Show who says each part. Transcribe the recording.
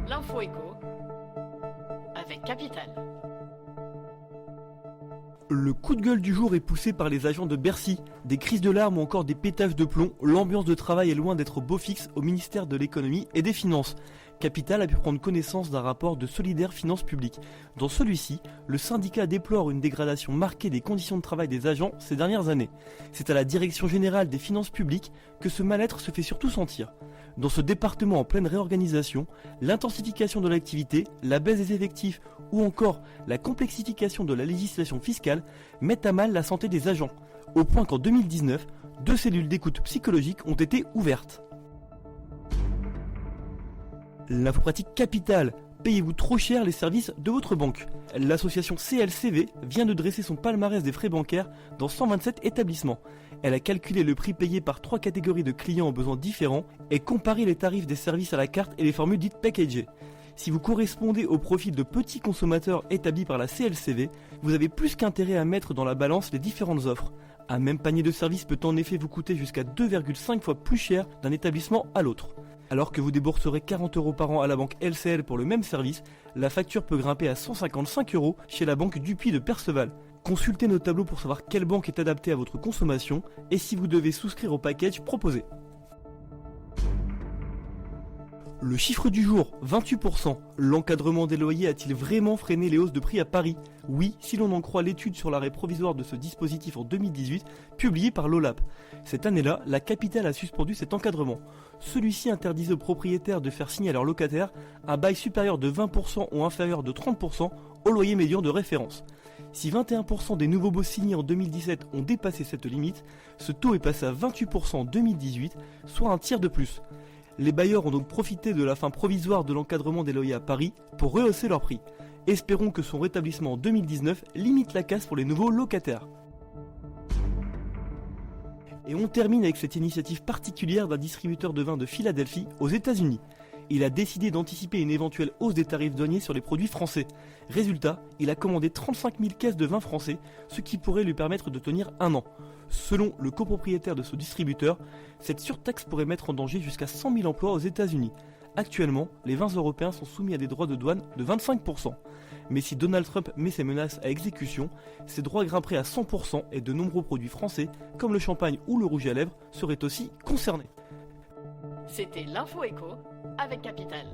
Speaker 1: L'info éco avec Capital.
Speaker 2: Le coup de gueule du jour est poussé par les agents de Bercy. Des crises de larmes ou encore des pétages de plomb, l'ambiance de travail est loin d'être au beau fixe au ministère de l'économie et des finances. Capital a pu prendre connaissance d'un rapport de Solidaires Finances Publiques. Dans celui-ci, le syndicat déplore une dégradation marquée des conditions de travail des agents ces dernières années. C'est à la Direction Générale des Finances Publiques que ce mal-être se fait surtout sentir. Dans ce département en pleine réorganisation, l'intensification de l'activité, la baisse des effectifs ou encore la complexification de la législation fiscale mettent à mal la santé des agents, au point qu'en 2019, 2 cellules d'écoute psychologique ont été ouvertes. L'infopratique Capital. Payez-vous trop cher les services de votre banque? L'association CLCV vient de dresser son palmarès des frais bancaires dans 127 établissements. Elle a calculé le prix payé par 3 catégories de clients aux besoins différents et comparé les tarifs des services à la carte et les formules dites packagées. Si vous correspondez au profil de petits consommateurs établi par la CLCV, vous avez plus qu'intérêt à mettre dans la balance les différentes offres. Un même panier de services peut en effet vous coûter jusqu'à 2,5 fois plus cher d'un établissement à l'autre. Alors que vous débourserez 40 € par an à la banque LCL pour le même service, la facture peut grimper à 155 € chez la banque Dupuis de Perceval. Consultez nos tableaux pour savoir quelle banque est adaptée à votre consommation et si vous devez souscrire au package proposé. Le chiffre du jour, 28%. L'encadrement des loyers a-t-il vraiment freiné les hausses de prix à Paris? Oui, si l'on en croit l'étude sur l'arrêt provisoire de ce dispositif en 2018, publiée par l'OLAP. Cette année-là, la capitale a suspendu cet encadrement. Celui-ci interdisait aux propriétaires de faire signer à leurs locataires un bail supérieur de 20% ou inférieur de 30% au loyer médian de référence. Si 21% des nouveaux baux signés en 2017 ont dépassé cette limite, ce taux est passé à 28% en 2018, soit un tiers de plus. Les bailleurs ont donc profité de la fin provisoire de l'encadrement des loyers à Paris pour rehausser leurs prix. Espérons que son rétablissement en 2019 limite la casse pour les nouveaux locataires. Et on termine avec cette initiative particulière d'un distributeur de vin de Philadelphie aux États-Unis. Il a décidé d'anticiper une éventuelle hausse des tarifs douaniers sur les produits français. Résultat, il a commandé 35 000 caisses de vin français, ce qui pourrait lui permettre de tenir un an. Selon le copropriétaire de ce distributeur, cette surtaxe pourrait mettre en danger jusqu'à 100 000 emplois aux États-Unis. Actuellement, les vins européens sont soumis à des droits de douane de 25%. Mais si Donald Trump met ses menaces à exécution, ces droits grimperaient à 100% et de nombreux produits français, comme le champagne ou le rouge à lèvres, seraient aussi concernés.
Speaker 1: C'était l'info éco avec Capital.